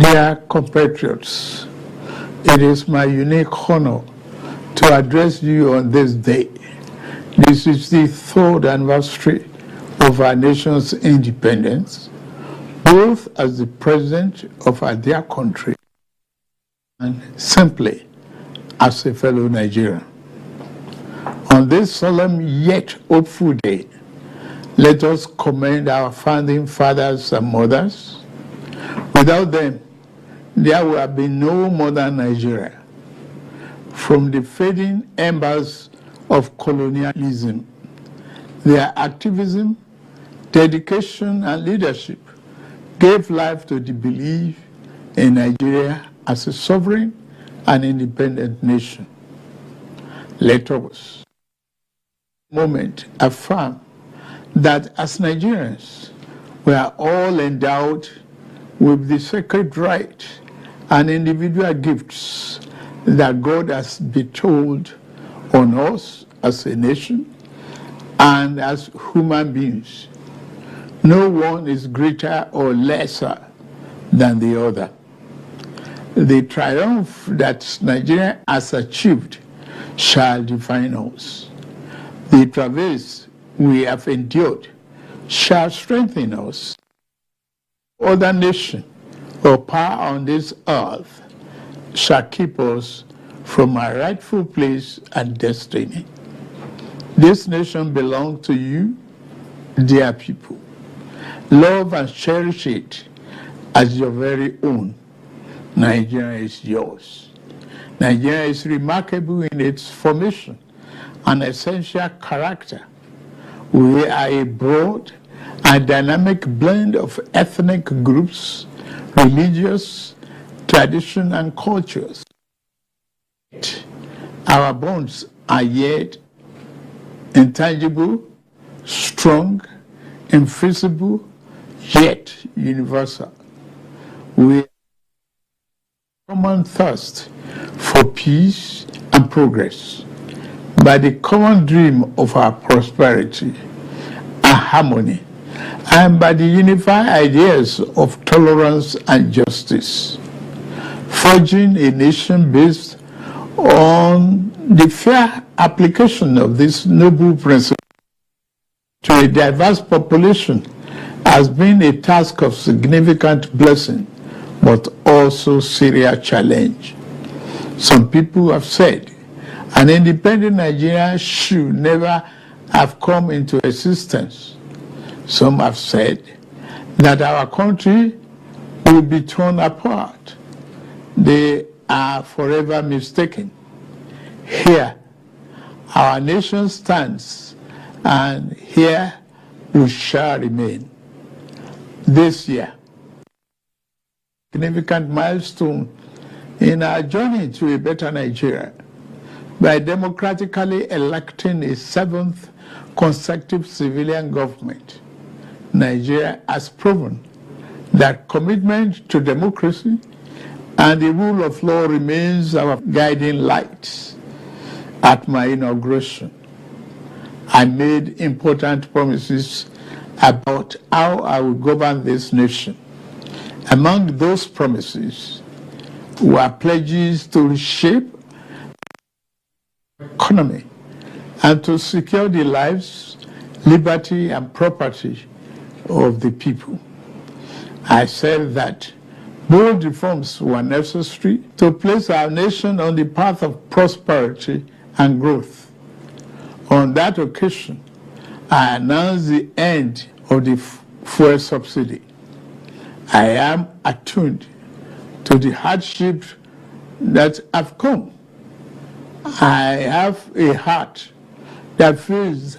Dear compatriots, it is my unique honor to address you on this day. This is the third anniversary of our nation's independence, both as the president of our dear country and simply as a fellow Nigerian. On this solemn yet hopeful day, let us commend our founding fathers and mothers. Without them, there would have been no modern Nigeria. From the fading embers of colonialism, their activism, dedication, and leadership gave life to the belief in Nigeria as a sovereign and independent nation. Let us, moment, affirm that as Nigerians, we are all endowed with the sacred right and individual gifts that God has bestowed on us as a nation and as human beings. No one is greater or lesser than the other. The triumph that Nigeria has achieved shall define us. The travails we have endured shall strengthen us. Other nation or power on this earth shall keep us from our rightful place and destiny. This nation belongs to you, dear people. Love and cherish it as your very own. Nigeria is yours. Nigeria is remarkable in its formation and essential character. We are a broad and dynamic blend of ethnic groups, religious, tradition, and cultures. Our bonds are yet intangible, strong, invisible, yet universal. We have a common thirst for peace and progress, by the common dream of our prosperity and harmony, and by the unified ideas of tolerance and justice, forging a nation based on the fair application of this noble principle to a diverse population has been a task of significant blessing, but also serious challenge. Some people have said an independent Nigeria should never have come into existence. Some have said that our country will be torn apart. They are forever mistaken. Here, our nation stands, and here we shall remain. This year, significant milestone in our journey to a better Nigeria, by democratically electing a seventh consecutive civilian government, Nigeria has proven that commitment to democracy and the rule of law remains our guiding light. At my inauguration, I made important promises about how I would govern this nation. Among those promises were pledges to reshape the economy and to secure the lives, liberty, and property of the people. I said that bold reforms were necessary to place our nation on the path of prosperity and growth. On that occasion, I announced the end of the fuel subsidy. I am attuned to the hardships that have come. I have a heart that feels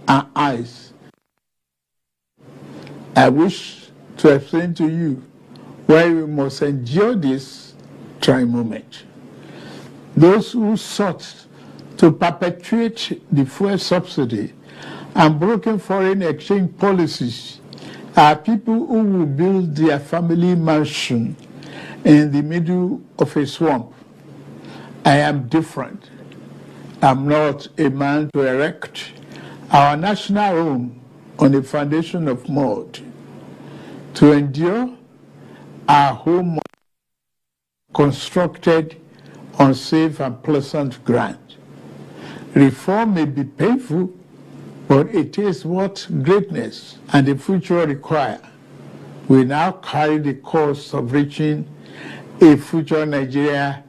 our eyes. I wish to explain to you why we must endure this trying moment. Those who sought to perpetuate the fuel subsidy and broken foreign exchange policies are people who will build their family mansion in the middle of a swamp. I am different. I'm not a man to erect our national home on a foundation of mud. To endure, our home constructed on safe and pleasant ground. Reform may be painful, but it is what greatness and the future require. We now carry the cost of reaching a future Nigeria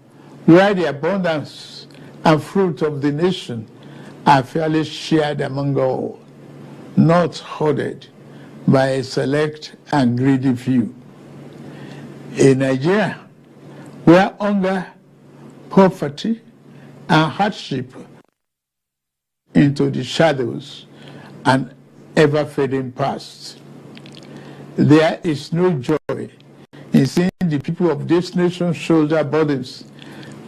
where the abundance and fruit of the nation are fairly shared among all, not hoarded by a select and greedy few. A Nigeria where hunger, poverty, and hardship into the shadows and ever-fading past. There is no joy in seeing the people of this nation shoulder burdens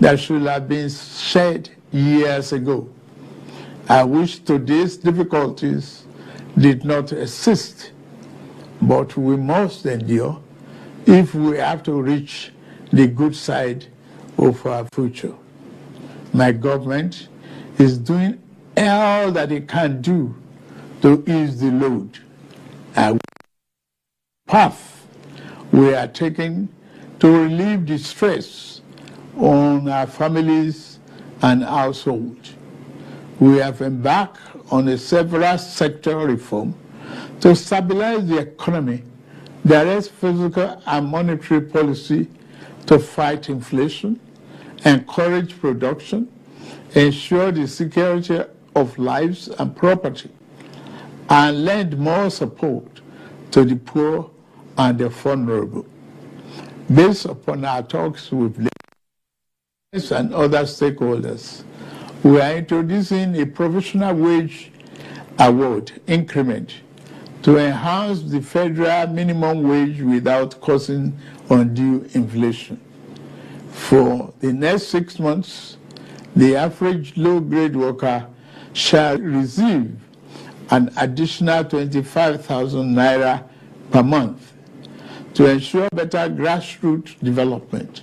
that should have been shed years ago. I wish today's difficulties did not exist, but we must endure if we have to reach the good side of our future. My government is doing all that it can do to ease the load. Our path we are taking to relieve the stress on our families and households. We have embarked on a several sector reform to stabilize the economy, direct fiscal and monetary policy to fight inflation, encourage production, ensure the security of lives and property, and lend more support to the poor and the vulnerable. Based upon our talks with leaders and other stakeholders, we are introducing a provisional wage award increment to enhance the federal minimum wage without causing undue inflation. For the next 6 months, the average low-grade worker shall receive an additional 25,000 naira per month. To ensure better grassroots development,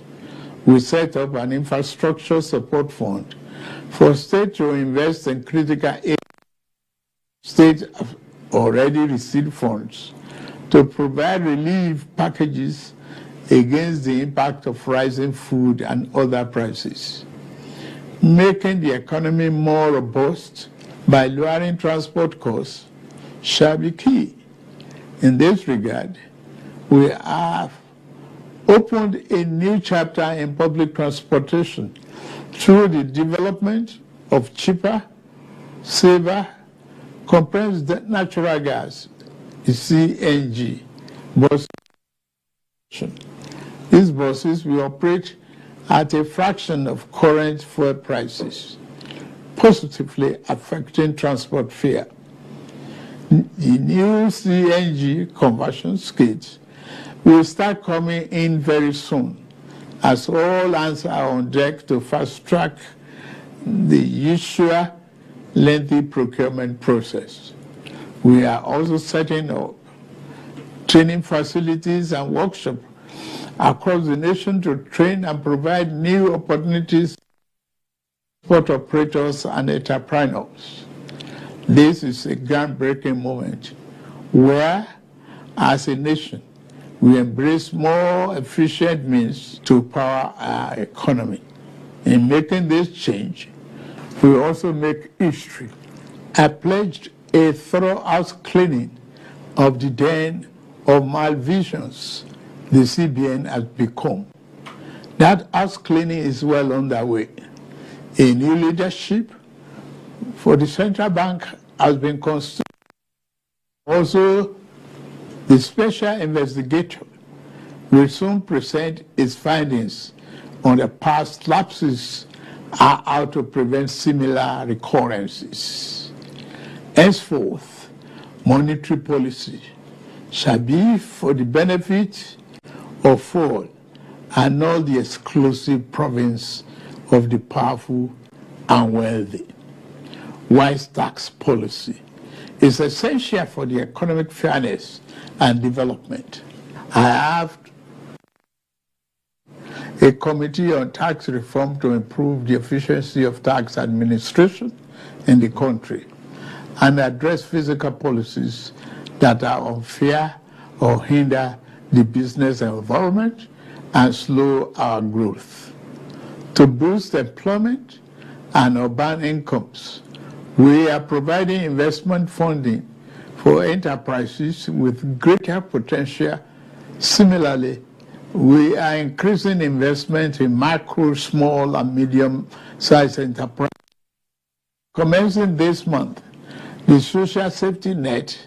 we set up an infrastructure support fund for states to invest in critical areas. States have already received funds to provide relief packages against the impact of rising food and other prices. Making the economy more robust by lowering transport costs shall be key. In this regard, we have opened a new chapter in public transportation through the development of cheaper, safer, compressed natural gas, the CNG, buses. These buses will operate at a fraction of current fuel prices, positively affecting transport fare. The new CNG conversion kits will start coming in very soon, as all hands are on deck to fast-track the usual lengthy procurement process. We are also setting up training facilities and workshops across the nation to train and provide new opportunities for operators and entrepreneurs. This is a groundbreaking moment where, as a nation, we embrace more efficient means to power our economy. In making this change, we also make history. I pledged a thorough house cleaning of the den of malvisions the CBN has become. That house cleaning is well underway. A new leadership for the central bank has been constituted. Also, the special investigator will soon present its findings on the past lapses and how to prevent similar recurrences. Henceforth, monetary policy shall be for the benefit of all and not the exclusive province of the powerful and wealthy. Wise tax policy is essential for the economic fairness and development. I have a committee on tax reform to improve the efficiency of tax administration in the country and address fiscal policies that are unfair or hinder the business environment and slow our growth. To boost employment and urban incomes, we are providing investment funding for enterprises with greater potential. Similarly, we are increasing investment in micro, small, and medium-sized enterprises. Commencing this month, the social safety net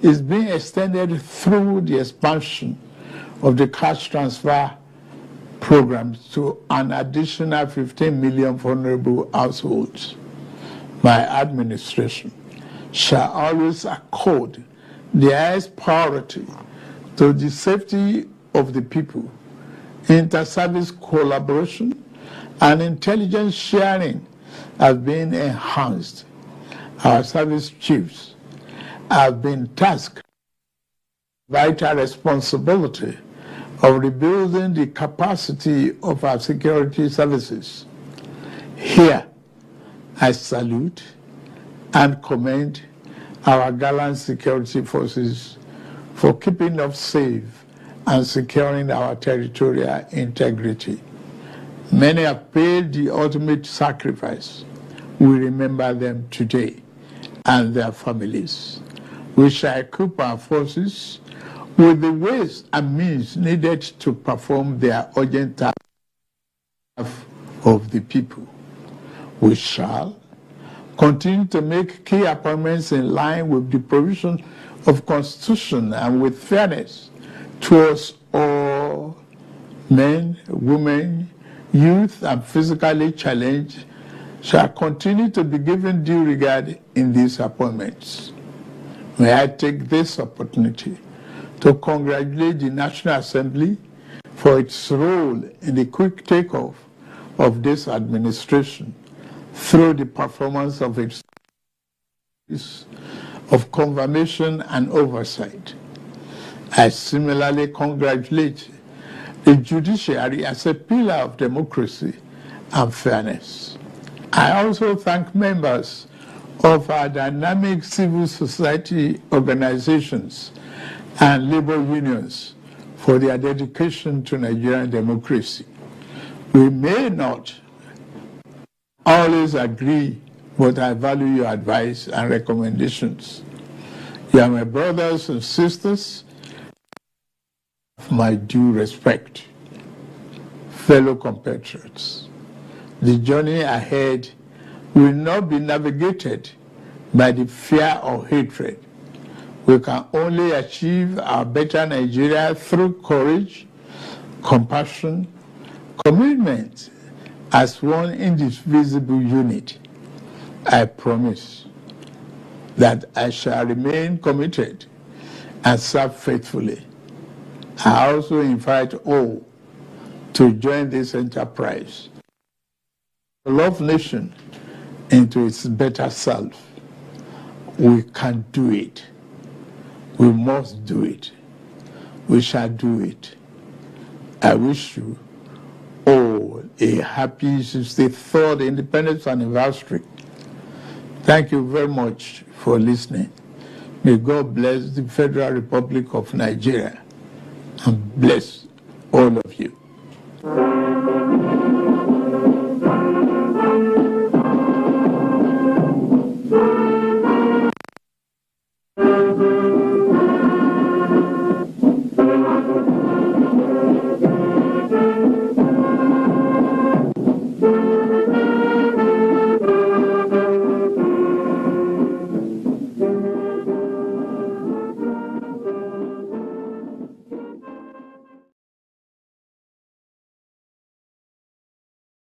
is being extended through the expansion of the cash transfer programs to an additional 15 million vulnerable households. My administration shall always accord the highest priority to the safety of the people. Inter-service collaboration and intelligence sharing have been enhanced. Our service chiefs have been tasked with vital responsibility of rebuilding the capacity of our security services. Here, I salute and commend our gallant security forces for keeping us safe and securing our territorial integrity. Many have paid the ultimate sacrifice. We remember them today and their families. We shall equip our forces with the ways and means needed to perform their urgent task of the people. We shall continue to make key appointments in line with the provision of Constitution and with fairness towards all men, women, youth, and physically challenged shall continue to be given due regard in these appointments. May I take this opportunity to congratulate the National Assembly for its role in the quick takeoff of this administration through the performance of its of confirmation and oversight. I similarly congratulate the judiciary as a pillar of democracy and fairness. I also thank members of our dynamic civil society organizations and labor unions for their dedication to Nigerian democracy. We may not always agree, but I value your advice and recommendations. You are my brothers and sisters, my due respect. Fellow compatriots, the journey ahead will not be navigated by the fear or hatred. We can only achieve our better Nigeria through courage, compassion, commitment as one indivisible unit. I promise that I shall remain committed and serve faithfully. I also invite all to join this enterprise, to love nation into its better self. We can do it. We must do it. We shall do it. I wish you all a happy 63rd Independence Anniversary. Thank you very much for listening. May God bless the Federal Republic of Nigeria and bless all of you.